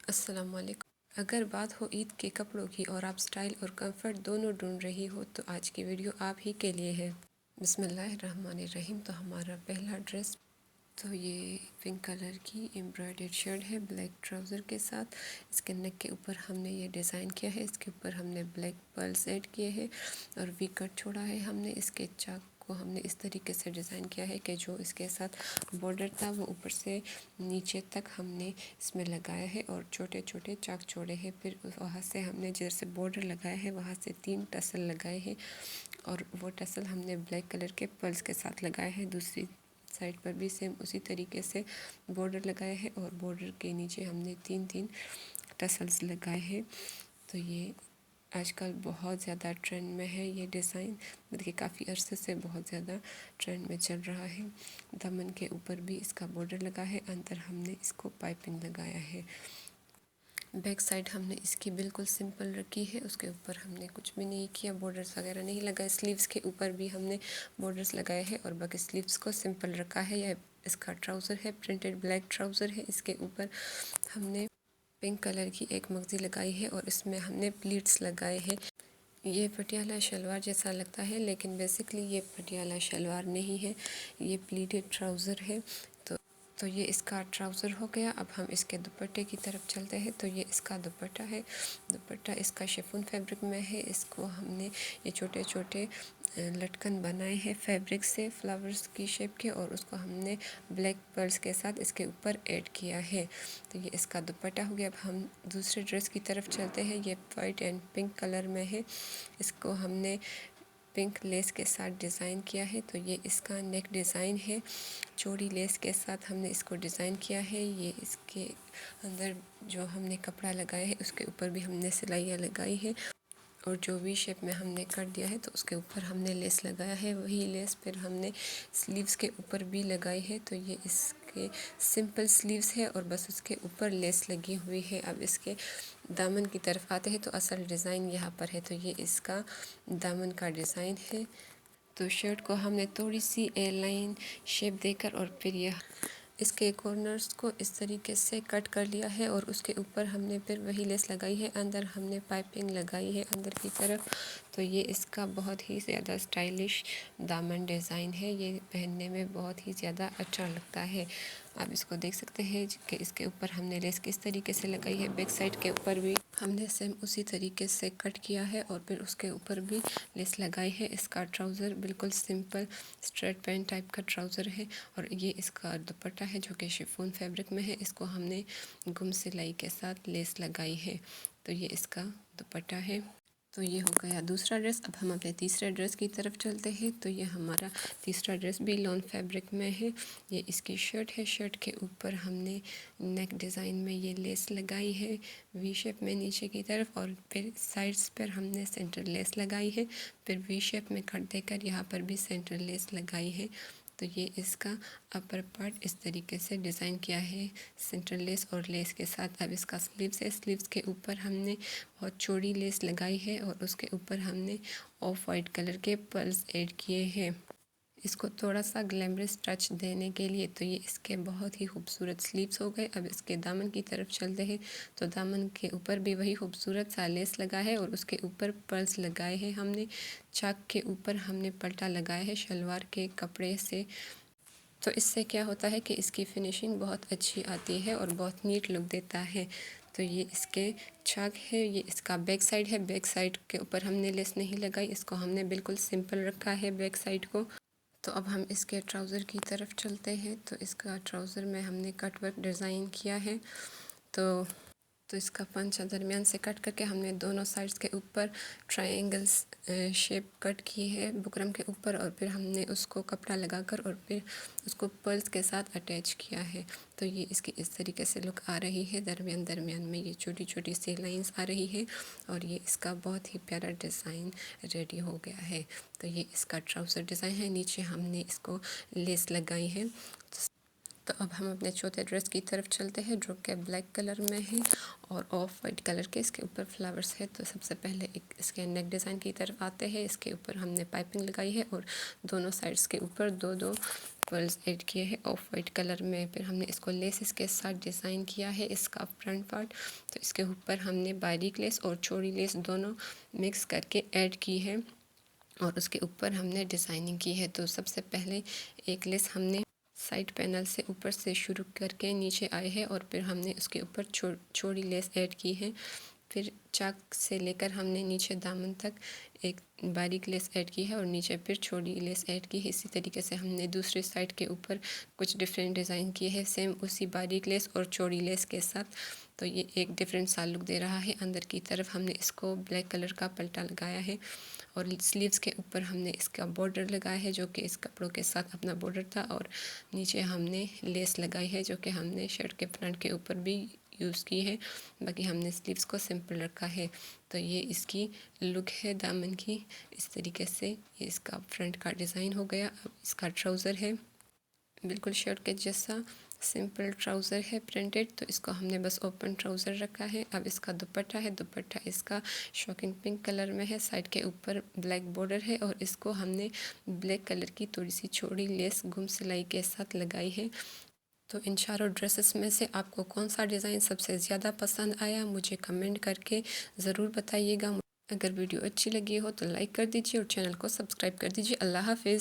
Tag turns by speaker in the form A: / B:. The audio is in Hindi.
A: अस्सलाम वालेकुम। अगर बात हो ईद के कपड़ों की और आप स्टाइल और कंफर्ट दोनों ढूंढ रही हो तो आज की वीडियो आप ही के लिए है। बिस्मिल्लाहिर्रहमानिर्रहीम। तो हमारा पहला ड्रेस तो ये पिंक कलर की एम्ब्रॉयडर्ड शर्ट है ब्लैक ट्राउज़र के साथ। इसके नेक के ऊपर हमने ये डिज़ाइन किया है, इसके ऊपर हमने ब्लैक पर्ल्स ऐड किए हैं और वी कट छोड़ा है हमने। इसके चाक को हमने इस तरीके से डिज़ाइन किया है कि जो इसके साथ बॉर्डर था वो ऊपर से नीचे तक हमने इसमें लगाया है और छोटे छोटे चाक छोड़े हैं। फिर वहाँ से हमने जैसे बॉर्डर लगाया है वहाँ से 3 टसल लगाए हैं और वो टसल हमने ब्लैक कलर के पर्ल्स के साथ लगाए हैं। दूसरी साइड पर भी सेम उसी तरीके से बॉर्डर लगाए हैं और बॉर्डर के नीचे हमने 3 टसल्स लगाए हैं। तो ये आजकल बहुत ज़्यादा ट्रेंड में है ये डिज़ाइन, मतलब कि काफ़ी अरसे से बहुत ज़्यादा ट्रेंड में चल रहा है। दामन के ऊपर भी इसका बॉर्डर लगा है, अंदर हमने इसको पाइपिंग लगाया है। बैक साइड हमने इसकी बिल्कुल सिंपल रखी है, उसके ऊपर हमने कुछ भी नहीं किया, बॉर्डर्स वगैरह नहीं लगाए। स्लीव्स के ऊपर भी हमने बॉर्डर्स लगाए हैं और बाकी स्लीव्स को सिंपल रखा है। यह इसका ट्राउज़र है, प्रिंटेड ब्लैक ट्राउज़र है। इसके ऊपर हमने पिंक कलर की एक मगज़ी लगाई है और इसमें हमने प्लीट्स लगाए हैं। ये पटियाला शलवार जैसा लगता है लेकिन बेसिकली ये पटियाला शलवार नहीं है, ये प्लीटेड ट्राउज़र है। तो ये इसका ट्राउज़र हो गया। अब हम इसके दुपट्टे की तरफ चलते हैं। तो ये इसका दुपट्टा है। दुपट्टा इसका शिफॉन फैब्रिक में है। इसको हमने ये छोटे छोटे लटकन बनाए हैं फैब्रिक से, फ्लावर्स की शेप के, और उसको हमने ब्लैक पर्ल्स के साथ इसके ऊपर ऐड किया है। तो ये इसका दुपट्टा हो गया। अब हम दूसरे ड्रेस की तरफ चलते हैं। ये वाइट एंड पिंक कलर में है। इसको हमने पिंक लेस के साथ डिज़ाइन किया है। तो ये इसका नेक डिज़ाइन है, चौड़ी लेस के साथ हमने इसको डिज़ाइन किया है। ये इसके अंदर जो हमने कपड़ा लगाया है उसके ऊपर भी हमने सिलाइयाँ लगाई है और जो वी शेप में हमने कट दिया है तो उसके ऊपर हमने लेस लगाया है। वही लेस फिर हमने स्लीव्स के ऊपर भी लगाई है। तो ये इसके सिंपल स्लीव्स है और बस उसके ऊपर लेस लगी हुई है। अब इसके दामन की तरफ आते हैं तो असल डिज़ाइन यहाँ पर है। तो ये इसका दामन का डिज़ाइन है। तो शर्ट को हमने थोड़ी सी ए लाइन शेप देकर और फिर यह इसके कॉर्नर्स को इस तरीके से कट कर लिया है और उसके ऊपर हमने फिर वही लेस लगाई है। अंदर हमने पाइपिंग लगाई है अंदर की तरफ। तो ये इसका बहुत ही ज़्यादा स्टाइलिश दामन डिज़ाइन है, ये पहनने में बहुत ही ज़्यादा अच्छा लगता है। आप इसको देख सकते हैं कि इसके ऊपर हमने लेस किस तरीके से लगाई है। बैक साइड के ऊपर भी हमने सेम उसी तरीके से कट किया है और फिर उसके ऊपर भी लेस लगाई है। इसका ट्राउज़र बिल्कुल सिंपल स्ट्रेट पैंट टाइप का ट्राउज़र है और ये इसका दुपट्टा है जो कि शिफॉन फैब्रिक में है। इसको हमने गुम सिलाई के साथ लेस लगाई है। तो ये इसका दुपट्टा है। तो ये हो गया दूसरा ड्रेस। अब हम अपने तीसरे ड्रेस की तरफ चलते हैं। तो ये हमारा तीसरा ड्रेस भी लॉन फैब्रिक में है। ये इसकी शर्ट है। शर्ट के ऊपर हमने नेक डिज़ाइन में ये लेस लगाई है वी शेप में नीचे की तरफ और फिर साइड्स पर हमने सेंटर लेस लगाई है। फिर वी शेप में कट देकर यहाँ पर भी सेंटर लेस लगाई है। तो ये इसका अपर पार्ट इस तरीके से डिज़ाइन किया है सेंटर लेस और लेस के साथ। अब इसका स्लीव्स है। स्लीव्स के ऊपर हमने बहुत चौड़ी लेस लगाई है और उसके ऊपर हमने ऑफ वाइट कलर के पर्ल्स ऐड किए हैं इसको थोड़ा सा ग्लैमरस टच देने के लिए। तो ये इसके बहुत ही खूबसूरत स्लीव्स हो गए। अब इसके दामन की तरफ चलते हैं। तो दामन के ऊपर भी वही खूबसूरत सा लेस लगा है और उसके ऊपर पर्ल्स लगाए हैं हमने। चाक के ऊपर हमने पल्टा लगाया है शलवार के कपड़े से। तो इससे क्या होता है कि इसकी फिनिशिंग बहुत अच्छी आती है और बहुत नीट लुक देता है। तो ये इसके चाक है। ये इसका बैक साइड है। बैक साइड के ऊपर हमने लेस नहीं लगाई, इसको हमने बिल्कुल सिंपल रखा है बैक साइड को। तो अब हम इसके ट्राउज़र की तरफ चलते हैं। तो इसका ट्राउज़र में हमने कट वर्क डिज़ाइन किया है। तो इसका पंचा दरमियान से कट करके हमने दोनों साइड्स के ऊपर ट्रायंगल्स शेप कट की है बुकरम के ऊपर और फिर हमने उसको कपड़ा लगाकर और फिर उसको पर्ल्स के साथ अटैच किया है। तो ये इसकी इस तरीके से लुक आ रही है। दरमियान दरमियान में ये छोटी छोटी सी लाइंस आ रही है और ये इसका बहुत ही प्यारा डिज़ाइन रेडी हो गया है। तो ये इसका ट्राउज़र डिज़ाइन है। नीचे हमने इसको लेस लगाई है। तो अब हम अपने चौथे ड्रेस की तरफ चलते हैं जो कि ब्लैक कलर में है और ऑफ वाइट कलर के इसके ऊपर फ्लावर्स है। तो सबसे पहले एक इसके नेक डिज़ाइन की तरफ आते हैं। इसके ऊपर हमने पाइपिंग लगाई है और दोनों साइड्स के ऊपर दो दो पर्ल्स ऐड किए हैं ऑफ वाइट कलर में। फिर हमने इसको लेसेस के साथ डिज़ाइन किया है इसका फ्रंट पार्ट। तो इसके ऊपर हमने बारीक लेस और चौड़ी लेस दोनों मिक्स करके ऐड की है और उसके ऊपर हमने डिज़ाइनिंग की है। तो सबसे पहले एक लेस हमने साइड पैनल से ऊपर से शुरू करके नीचे आए हैं और फिर हमने उसके ऊपर चौड़ी लेस ऐड की है। फिर चाक से लेकर हमने नीचे दामन तक एक बारीक लेस ऐड की है और नीचे फिर छोटी लेस ऐड की है। इसी तरीके से हमने दूसरी साइड के ऊपर कुछ डिफरेंट डिज़ाइन किए हैं सेम उसी बारीक लेस और चौड़ी लेस के साथ। तो ये एक डिफरेंट सा लुक दे रहा है। अंदर की तरफ हमने इसको ब्लैक कलर का पल्टा लगाया है और स्लीव्स के ऊपर हमने इसका बॉर्डर लगाया है जो कि इस कपड़ों के साथ अपना बॉर्डर था और नीचे हमने लेस लगाई है जो कि हमने शर्ट के फ्रंट के ऊपर भी यूज़ की है। बाकी हमने स्लीव्स को सिंपल रखा है। तो ये इसकी लुक है दामन की। इस तरीके से ये इसका फ्रंट का डिज़ाइन हो गया। अब इसका ट्राउज़र है बिल्कुल शर्ट के जैसा सिंपल ट्राउज़र है प्रिंटेड। तो इसको हमने बस ओपन ट्राउज़र रखा है। अब इसका दुपट्टा है। दुपट्टा इसका शॉकिंग पिंक कलर में है। साइड के ऊपर ब्लैक बॉर्डर है और इसको हमने ब्लैक कलर की थोड़ी सी चौड़ी लेस गुम सिलाई के साथ लगाई है। तो इन चारों ड्रेसेस में से आपको कौन सा डिज़ाइन सबसे ज़्यादा पसंद आया मुझे कमेंट करके ज़रूर बताइएगा। अगर वीडियो अच्छी लगी हो तो लाइक कर दीजिए और चैनल को सब्सक्राइब कर दीजिए। अल्लाह हाफिज़।